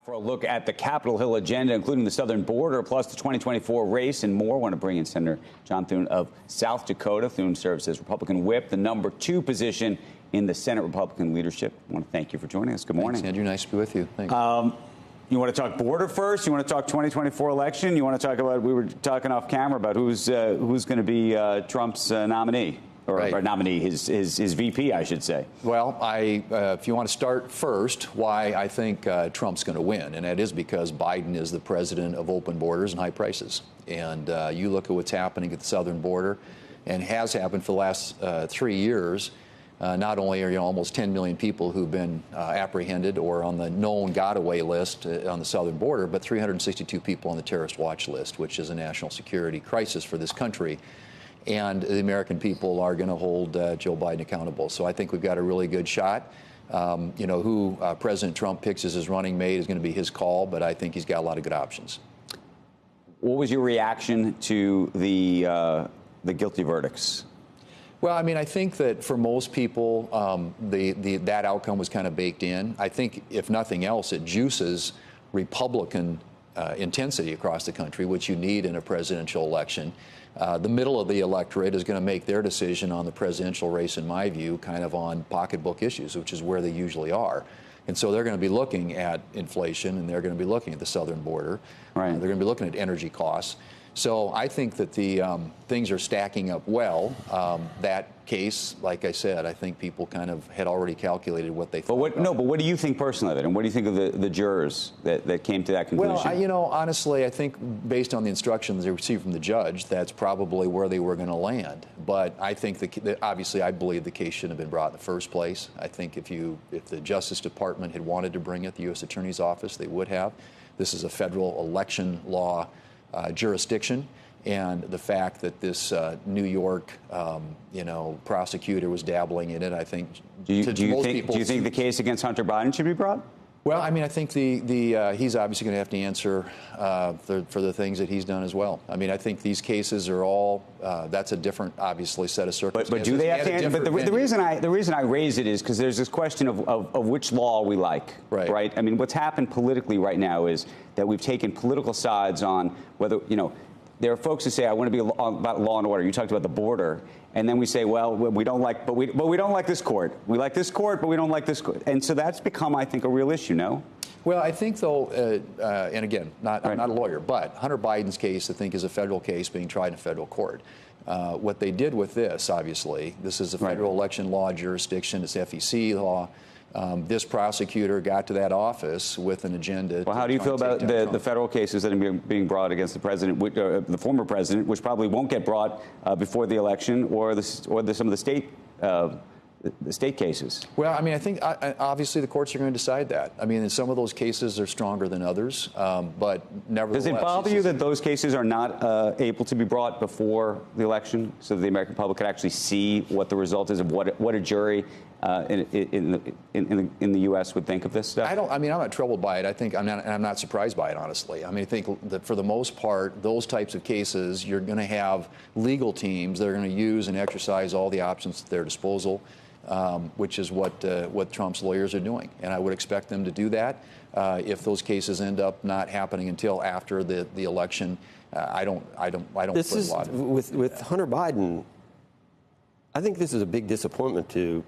For a look at the Capitol Hill agenda, including the southern border, plus the 2024 race and more, I want to bring in Senator John Thune of South Dakota. Thune serves as Republican whip, the #2 position in the Senate Republican leadership. I want to thank you for joining us. Good morning. Thanks, Andrew. Nice to be with you. Thanks. You want to talk border first? You want to talk 2024 election? You want to talk about, we were talking off camera about who's going to be Trump's nominee? Or nominee, his VP, I should say. Well, if you want to start first, why I think Trump's going to win, and that is because Biden is the president of open borders and high prices. And you look at what's happening at the southern border, and has happened for the last 3 years. Not only are almost 10 million people who've been apprehended or on the known got-away list on the southern border, but 362 people on the terrorist watch list, which is a national security crisis for this country. And the American people are going to hold Joe Biden accountable. So I think we've got a really good shot. Who President Trump picks as his running mate is going to be his call, but I think he's got a lot of good options. What was your reaction to the guilty verdicts? Well, I mean, I think that for most people, that outcome was kind of baked in. I think, if nothing else, it juices Republican intensity across the country, which you need in a presidential election. The middle of the electorate is going to make their decision on the presidential race, in my view, kind of on pocketbook issues, which is where they usually are. And so they're going to be looking at inflation, and they're going to be looking at the southern border. Right. They're going to be looking at energy costs. So I think that the things are stacking up well. That case, like I said, I think people kind of had already calculated what they thought. But what do you think personally of it? And what do you think of the jurors that came to that conclusion? Well, honestly, I think based on the instructions they received from the judge, that's probably where they were going to land. But I think obviously, I believe the case shouldn't have been brought in the first place. I think if the Justice Department had wanted to bring it, the U.S. Attorney's Office, they would have. This is a federal election law jurisdiction, and the fact that this New York, prosecutor was dabbling in it, I think. Do you think the case against Hunter Biden should be brought? Well, I mean, I think he's obviously going to have to answer for the things that he's done as well. I mean, I think these cases are all that's a different, obviously, set of circumstances. But do they have to answer? But the reason I raise it is because there's this question of which law we like, right? I mean, what's happened politically right now is that we've taken political sides on whether there are folks who say, I want to be about law and order. You talked about the border. And then we say, well, we don't like, but we don't like this court. We like this court, but we don't like this court. And so that's become, I think, a real issue, no? Well, I think, though, and again, I'm not a lawyer, but Hunter Biden's case, I think, is a federal case being tried in a federal court. What they did with this, obviously, this is a federal election law jurisdiction. It's FEC law. This prosecutor got to that office with an agenda. Well, how do you feel about the federal cases that are being brought against the president, the former president, which probably won't get brought before the election, or some of the state cases? Well, I mean, I think obviously the courts are going to decide that. I mean, some of those cases are stronger than others, but nevertheless. Does it bother you that those cases are not able to be brought before the election, so that the American public could actually see what the result is of what a jury in the U.S. would think of this stuff? I'm not troubled by it. I think I'm not surprised by it, honestly. I mean, I think that for the most part, those types of cases, you're going to have legal teams that are going to use and exercise all the options at their disposal, which is what Trump's lawyers are doing, and I would expect them to do that. If those cases end up not happening until after the election, I don't. This is with Hunter Biden. I think this is a big disappointment to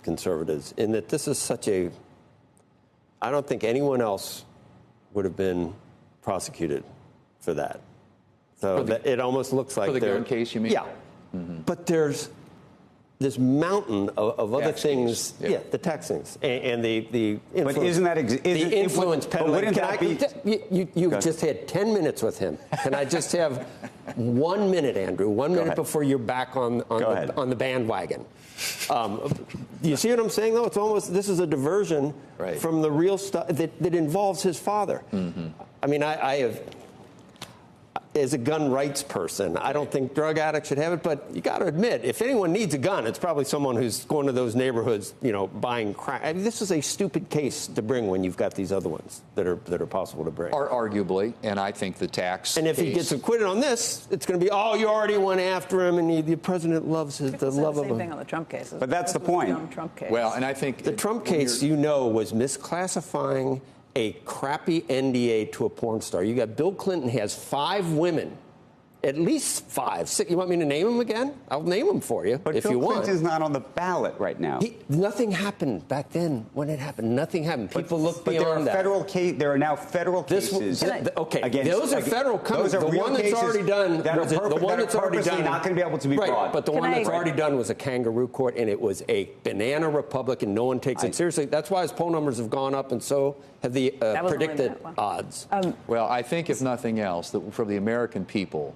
conservatives in that this is such a. I don't think anyone else would have been prosecuted for that. So it almost looks like for the gun case, you mean? Yeah, but there's this mountain of other things. Yeah, the tax things and the influence. But isn't that the influence peddling? You just had 10 minutes with him. Can I just have 1 minute, Andrew? 1 minute before you're back on the bandwagon. Do you see what I'm saying, though? It's almost, this is a diversion from the real stuff that involves his father. I mean, I have, as a gun rights person, I don't think drug addicts should have it, but you got to admit, if anyone needs a gun, it's probably someone who's going to those neighborhoods, buying crack. I mean, this is a stupid case to bring when you've got these other ones that are possible to bring. Arguably, and I think the tax. And if he gets acquitted on this, it's going to be, you already went after him, and the president loves the love of him. Same thing on the Trump cases. But that's the point. Trump case. Well, and I think the Trump case, was misclassifying a crappy NDA to a porn star. You got Bill Clinton has 5 women. At least 5, 6. You want me to name them again? I'll name them for you but if Bill you want. Clinton's not on the ballot right now. Nothing happened back then when it happened. Nothing happened. People look beyond that. There are now federal cases. Okay, those are federal coming. The one that's already done. The one that's already done. Not going to be able to be brought. But the one that's already done was a kangaroo court, and it was a banana republic, and no one takes it seriously. That's why his poll numbers have gone up, and so have the predicted odds. Well, I think if nothing else, that for the American people,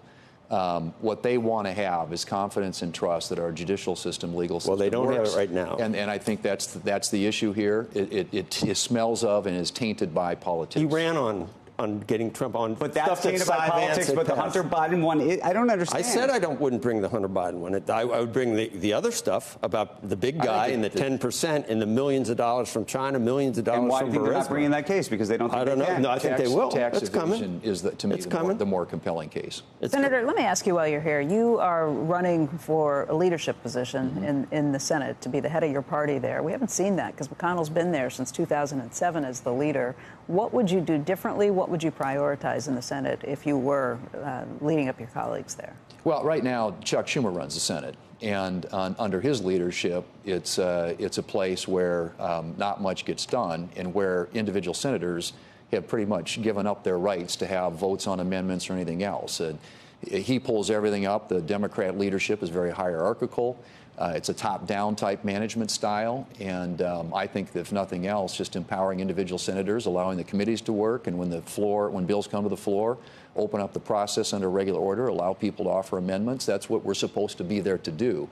what they want to have is confidence and trust that our judicial system, legal system, well, they don't works. have it right now. And I think that's the issue here. It smells of and is tainted by politics. He ran on getting Trump on. But that's tainted by politics. But the Hunter Biden one, I don't understand. I said I wouldn't bring the Hunter Biden one. I would bring the other stuff about the big guy and the 10% and the millions of dollars from China, millions of dollars from Burisma. And why do you think they're not bringing that case? Because they don't think I don't know. No, I think they will. Tax it's coming. evasion is, to me, the more compelling case. Senator, let me ask you while you're here. You are running for a leadership position in the Senate to be the head of your party there. We haven't seen that because McConnell's been there since 2007 as the leader. What would you do differently? What would you prioritize in the Senate if you were leading up your colleagues there? Well, right now, Chuck Schumer runs the Senate, and under his leadership, it's a place where not much gets done, and where individual senators have pretty much given up their rights to have votes on amendments or anything else. He pulls everything up. The Democrat leadership is very hierarchical. It's a top-down type management style, and I think that if nothing else, just empowering individual senators, allowing the committees to work, and when bills come to the floor, open up the process under regular order, allow people to offer amendments. That's what we're supposed to be there to do.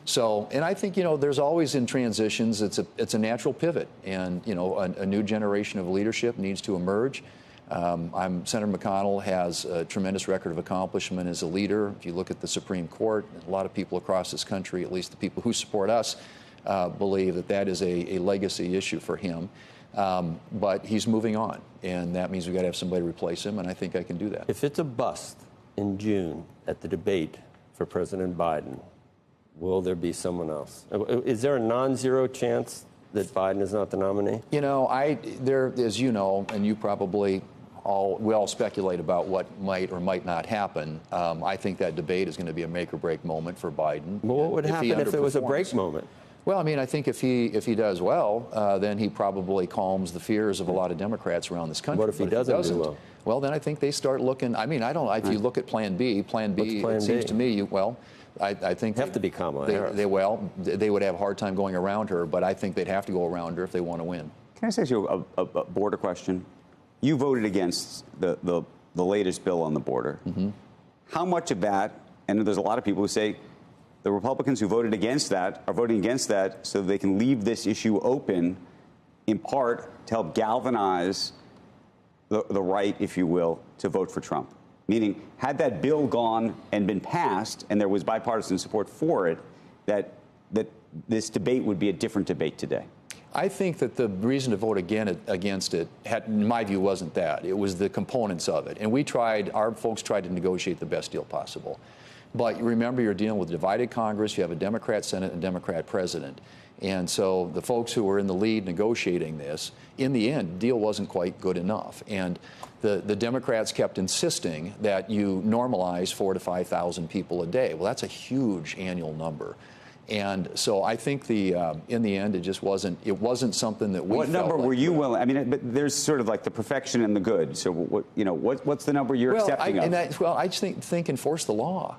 So, and I think, there's always in transitions, it's a natural pivot, and, a new generation of leadership needs to emerge. Senator McConnell has a tremendous record of accomplishment as a leader. If you look at the Supreme Court, a lot of people across this country, at least the people who support us, believe that is a legacy issue for him. But he's moving on, and that means we've got to have somebody to replace him, and I think I can do that. If it's a bust in June at the debate for President Biden, will there be someone else? Is there a non-zero chance that Biden is not the nominee? As you know, and you probably we all speculate about what might or might not happen. I think that debate is going to be a make or break moment for Biden. Well, what would happen if it was a break moment? Well, I think if he does well, then he probably calms the fears of a lot of Democrats around this country. What if he doesn't do well? Well, then I think they start looking. If you look at Plan B, it seems to me, I think have to be Kamala Harris. They would have a hard time going around her, but I think they'd have to go around her if they want to win. Can I ask you a border question? You voted against the latest bill on the border. Mm-hmm. How much of that, and there's a lot of people who say the Republicans who voted against that are voting against that so they can leave this issue open, in part to help galvanize the right, if you will, to vote for Trump. Meaning, had that bill gone and been passed, and there was bipartisan support for it, that this debate would be a different debate today. I think that the reason to vote against it, in my view, wasn't that. It was the components of it. And our folks tried to negotiate the best deal possible. But remember, you're dealing with a divided Congress. You have a Democrat Senate and a Democrat president. And so the folks who were in the lead negotiating this, in the end, the deal wasn't quite good enough. And the Democrats kept insisting that you normalize 4,000 to 5,000 people a day. Well, that's a huge annual number. And so I think in the end, it wasn't something that we What number were you willing? But there's sort of like the perfection and the good. So what's the number you're accepting of? I just think enforce the law.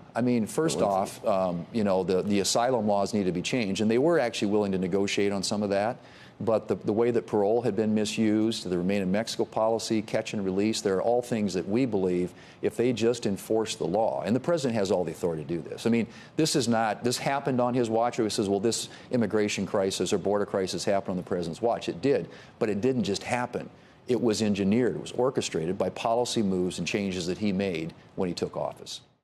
First off, the asylum laws need to be changed, and they were actually willing to negotiate on some of that. But the way that parole had been misused, the Remain in Mexico policy, catch and release, they're all things that we believe if they just enforce the law, and the president has all the authority to do this. This happened on his watch, or he says, well, this immigration crisis or border crisis happened on the president's watch. It did, but it didn't just happen. It was engineered, it was orchestrated by policy moves and changes that he made when he took office.